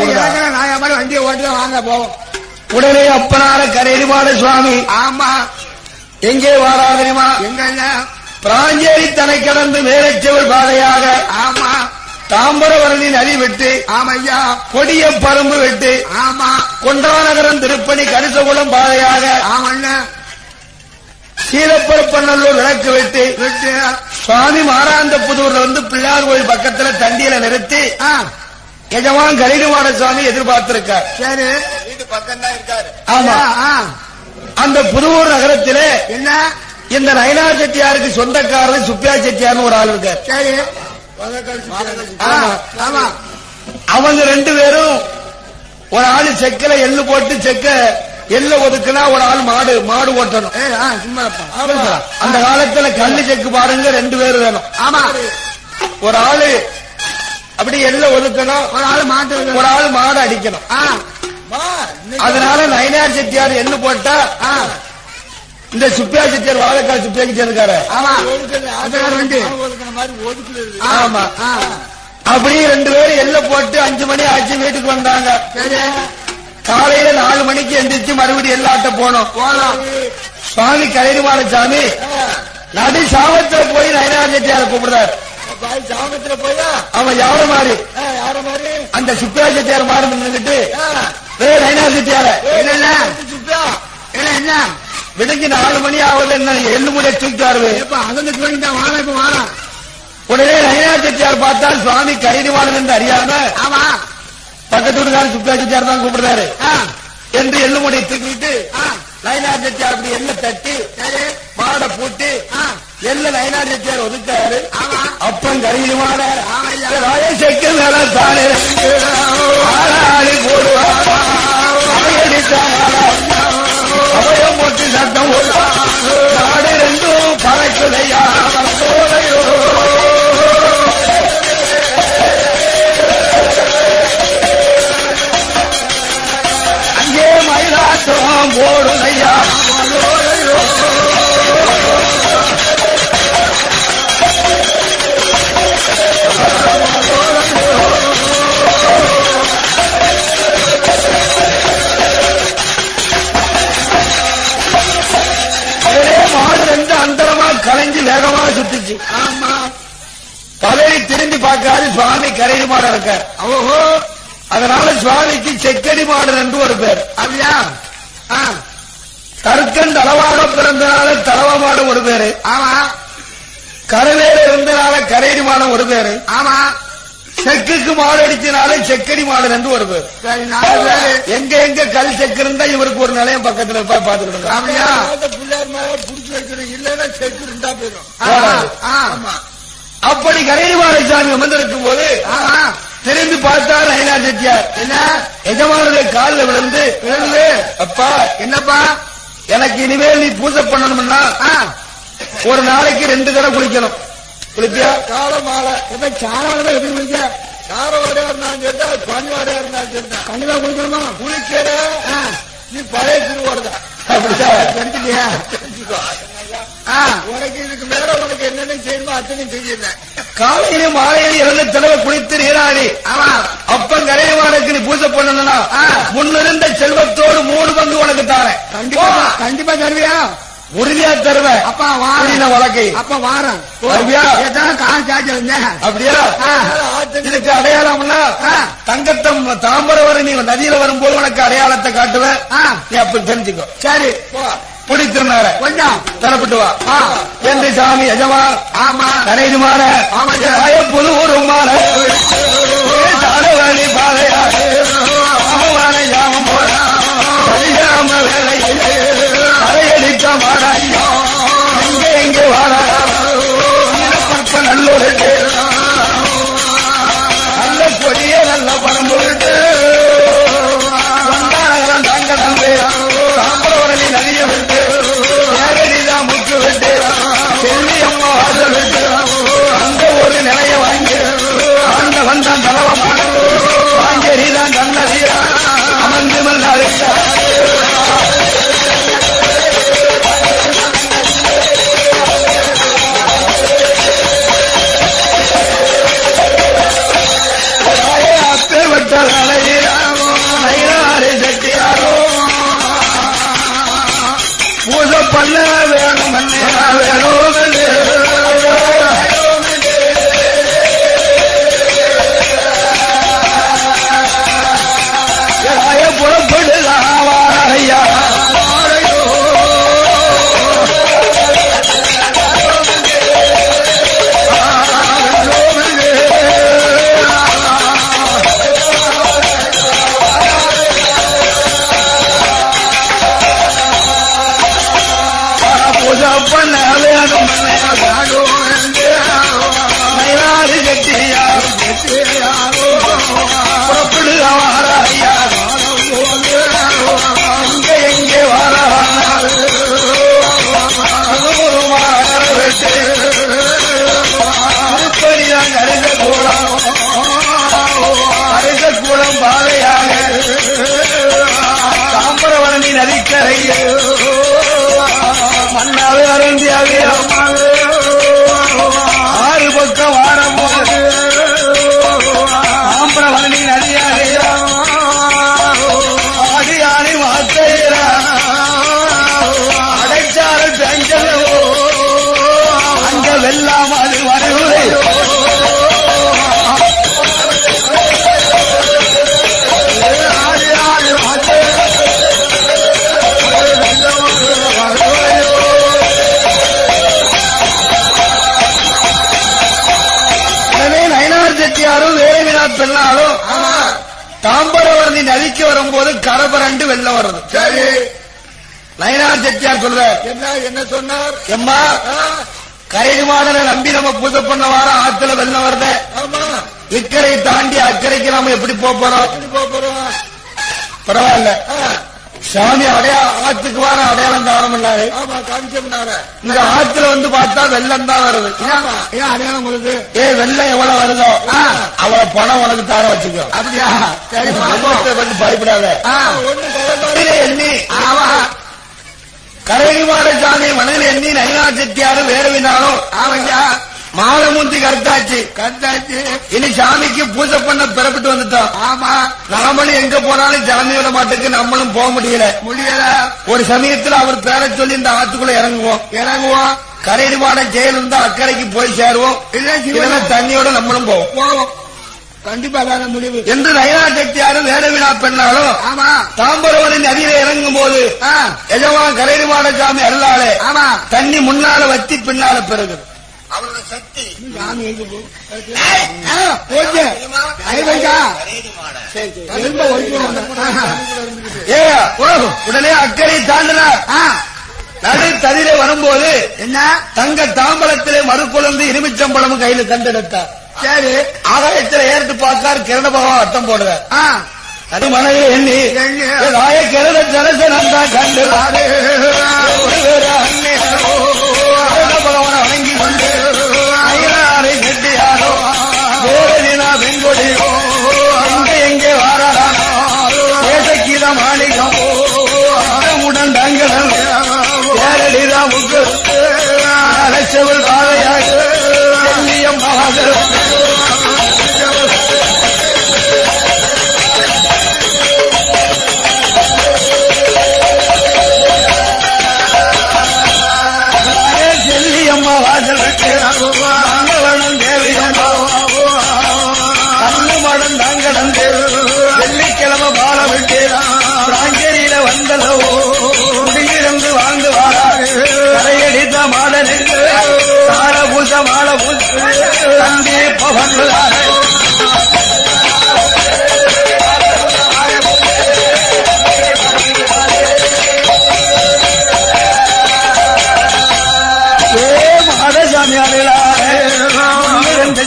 நான் மாதிரி வண்டியை ஓட்டுதான் வாங்க போவோம். உடனே அப்பனார கரையில மாட சுவாமி ஆமா எங்கே வாரா தெரியுமா? எங்க பிராஞ்சேரி தனை கடந்து மேலச்செவல் பாதையாக ஆமா தாம்பரவரணி நதி விட்டு ஆமையா கொடிய பரும்பு விட்டு ஆமா கொண்டாநகரம் திருப்பணி கரிசகுளம் பாதையாக ஆமண்ண சீலப்பரப்பநல்லூர் விளக்கு விட்டு சுவாமி மாறாந்த புதூர்ல வந்து பிள்ளையார் கோயில் பக்கத்துல தண்டியில நிறுத்தி எஜமான் கரிடுமாட சுவாமி எதிர்பார்த்திருக்கார். சரி வீட்டு பக்கம் தான் இருக்காரு. ஆமா அந்த புதூர் நகரத்திலே என்ன இந்த நயினார் செட்டியாருக்கு சொந்தக்காரர் சுப்பியா செட்டியார்னு ஒரு ஆள் இருக்கார். சரி ஆமா அவங்க 2 பேரும் ஒரு ஆளு செக்கில எள்ளு போட்டு செக்க எள்ள ஒதுக்குனா ஒரு ஆள் மாடு ஓட்டணும். அந்த காலத்துல கல்லு செக்கு பாருங்க 2 பேரும் வேணும். ஆமா ஒரு ஆளு அப்படி எள்ள ஒதுக்கணும், ஒரு ஆள் மாடு அடிக்கணும். அதனால நயினார் செட்டியார் எள்ளு போட்டா இந்த சுப்பியா செட்டியார் வாழைக்கால் சுப்பியா செட்டியார் இருக்காரு. ஆமா அப்படியே 2 பேரும் எல்ல போட்டு 5 மணி ஆச்சு வீட்டுக்கு வந்தாங்க. காலையில 4 மணிக்கு எந்திரிச்சு மறுபடியும் எல்லாட்ட போனோம். சுவாமி கரைடுமான சாமி நடு சாமத்துல போய் நயினார் செட்டியார கூப்பிடுறாரு. சாமத்துல போயா அவன் யார மாதிரி அந்த சுப்பியா செட்டியார் மாறு நின்றுட்டு நயினார் செட்டியார என்ன விடுங்க 4 மணி ஆகுது என்ன எள்ளு முடிய தூக்கிட்டாரு. உடனே நயினார் செட்டியார் பார்த்தா சுவாமி கரைடுவானன் என்று அறியாம பக்கத்து வீட்டுக்காரர் சுப்பியா செட்டியார் தான் கூப்பிடுறாரு என்று எள்ளு முடிய தூக்கிட்டு நயினார் செட்டியார் அப்படி எள்ள தட்டி மாடை போட்டு எல்ல நயினார் செட்டியார் ஒதுக்காரு. அப்பன் கரையிலுமான செக்கு மேல தானே போடுவாங்க அவயம் போட்டு சட்டம் நாடு 2 பறக்குதையா அங்கே மயிலாட்டம் போடுதையா வந்துருச்சு. ஆமா. பதவி திரும்பி பார்க்காது சுவாமி கரைடி மாடம் இருக்கார். ஓஹோ. அதனால சுவாமிக்கு செக்கடி மாடன் என்று ஒரு பேர். அப்படியா? கற்கன் தளவாக பிறந்தனால தளவ மாடம் ஒரு பேரு. ஆமா. கரவேல இருந்தனால கரைடி மாடம் ஒரு பேரு. ஆமா. செக்குக்கு மாடு அடிச்சனால செக்கடி மாடன் என்று ஒரு பேர். சரி, 4 பேரு. எங்க எங்க கல் செக்கு இருந்தா இவருக்கு ஒரு நிலையம் பக்கத்துல போய் பாத்துக்கிட்டு. அப்படியா? பிள்ளையார் மேல புடிச்சு வைக்கணும், இல்லைன்னா செக்கு இருந்தா போயிடும். ஆமா. அப்படி கரைடி மாடசாமி அமர்ந்திருக்கும் போது திரும்பி பார்த்தார் நயினா செட்டியார். என்ன? எஜமானுடைய காலில் விழுந்து, அப்பா என்னப்பா? எனக்கு இனிமேல் நீ பூஜை பண்ணணும்னா ஒரு நாளைக்கு 2 தடவை குளிக்கணும். குளிப்பியா? காலமாலை சாரவாடா எப்படி குளிக்க? காரவாடையா இருந்தாலும் சேர்த்தா, பனிவாடையா இருந்தாலும் சேர்த்தா, கண்டிப்பா குளிக்கணுமா? குளிக்கிற நீ பழைய திருவோடுதா தெரிஞ்சுட்டியா? உனக்கு இதுக்கு மேல உனக்கு என்னென்ன செய்யணுமோ அத்தனையும் செய்யல. காலையிலும் மாலையிலும் 2 தடவை குளித்து நீராடி அப்பன் கரையமானுக்கு நீ பூஜை பண்ணணும்னா முன்னிருந்த செல்வத்தோடு 3 பங்கு உனக்கு தாரேன். கண்டிப்பா தருவியா? உறுதியா தருவேன். அப்பா வாரம் வழக்கை அப்ப வாரம் காசு சார்ஜ் அப்படியா? இதுக்கு அடையாளம்னா தங்கத்தம் தாம்பரம் நீ நதியில வரும்போது உனக்கு அடையாளத்தை காட்டுவேன். நீ அப்ப தெரிஞ்சுக்கோ. சரி, பிடித்திருந்தார கொஞ்சம் தரப்பட்டு வா என்று சாமி எஜமா. ஆமா. கரையுமான புது ஒரு மான வழி பாதையாக யாமம் போல வேலையிலே அறையடித்த மாறாயோ எங்கே எங்கே வாரா நல்லொரு நல்ல கொடிய நல்ல பணம் பொருட்டு வந்தாரம் தாங்க நம்பே சாம்பரவரணி நதிய விட்டு நேரடிதான் முக்கு விட்டு செல்லி அம்மா வாசல் விட்டு அந்த ஒரு நிலைய வாங்கி அந்த வந்தான் தலவமான வாங்கறிதான் தன்னதியா அமர்ந்து மல்லாரு பூஜை பண்ண வேணும் புறப்படுதாவாரையா பண்ண வேணும் மயிலாறு கட்டியா புறப்படுக வாராயா இங்க எங்கே வாராரு திருப்பதிதான் கருத கூடம் கருத கூடம் பாதையாக தாம்பரவரணி நதிக்கரையில் மன்னாவே அருந்தியாவே 6 பக்கம் வாரம் போது தாம்பரவரணி நதியாக ஆடியானி வார்த்தையில அடைச்சாரல் பெஞ்சலோ அங்க வெல்லாம் அது வருவதை செட்டியாரும் வேலைவினாத் பெண்ணாலும் தாம்பரவரணி நதிக்கு வரும்போது கரபரண்டு வெள்ளம் வருது. சரி, நயினார் செட்டியார் சொல்ற என்ன சொன்னார்? எம்மா கரைடி மாடனை நம்பி நம்ம பூஜை பண்ண வாரம் ஆத்துல வெள்ளம் வருது. ஆமா. இக்கரை தாண்டி அக்கறைக்கு நாம எப்படி போறோம்? பரவாயில்ல, சாமி ஆத்துக்கு வர அடையாளம் காரணம்னாரு. ஆமா, காமிச்சோம்னாரு. இந்த ஆத்துல வந்து பார்த்தா வெள்ளம் தான் வருது. அடையாளம் உங்களுக்கு வெள்ளம் எவ்வளவு வருதோ அவ்வளவு பணம் உனக்கு தார வச்சுக்கோ. அப்படியா? சரி, வந்து பயப்படாத. எண்ணி கரைடி மாட சாமி மனதில் எண்ணி நயினார் செட்டியாரும் வேறுவினாலும் மாலமூர்த்தி கருத்தாச்சு. இனி சாமிக்கு பூஜை பண்ண பிறப்பிட்டு வந்துட்டோம். ஆமா. நாமளும் எங்க போனாலும் சாமியோட மாட்டுக்கு நம்மளும் போக முடியல. முடியல. ஒரு சமயத்துல அவர் பேர சொல்லி இந்த ஆத்துக்குள்ள இறங்குவோம். கரைடுமான ஜெயில் இருந்தா அக்கறைக்கு போய் சேருவோம், இல்லைன்னா தண்ணியோட நம்மளும் போவோம். கண்டிப்பா வேற முடிவு என்று நயனா செட்டியாரும் வேடவிழா பெண்ணாலும் தாம்பரவனின் நதியில இறங்கும் போது எஜமான் கரைடுமான சாமி அருளாலே தண்ணி முன்னால வத்தி பின்னால பெறுகிறது. அவரோட சக்தி உடனே அக்கறை தாண்டினார். நடு ததிலே வரும்போது என்ன தங்க தாம்பலத்திலே மறுக்குழந்து இருமிச்சம்பளமும் கையில கண்டெடுத்தார். சரி, ஆகாயத்தில் ஏறிட்டு பார்த்தார். கிரண பகவான் அர்த்தம் போடுறார். அது மனைவி எண்ணி ராய கிரண ஜனசனந்தா கண்டு பகவான வணங்கி கொண்டு அயலாரை கெட்டியாரோ வேறதினா வெங்கொடியோ அங்கே எங்கே வாரானோ தேசக்கீத மாளிகம் உடன் தங்கடம் ஏரடிதான் முக்கு அலட்சவல் பாதையாக செல்லியம் மகாதர் செல்லியம்மா வாசல் அங்கவனம் தேவியனோ அன்னுமடம் தாங்கடந்து வெள்ளிக்கிழமை பால விட்டு பிராங்கரியில வந்தலவோ குடியிருந்து வாழ்ந்து வாராரு கரையடித்த மாடனுக்கு தார பூச மாட பூசு தந்தி பவன்றாரு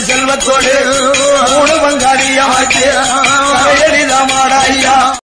செல்வத்தோடு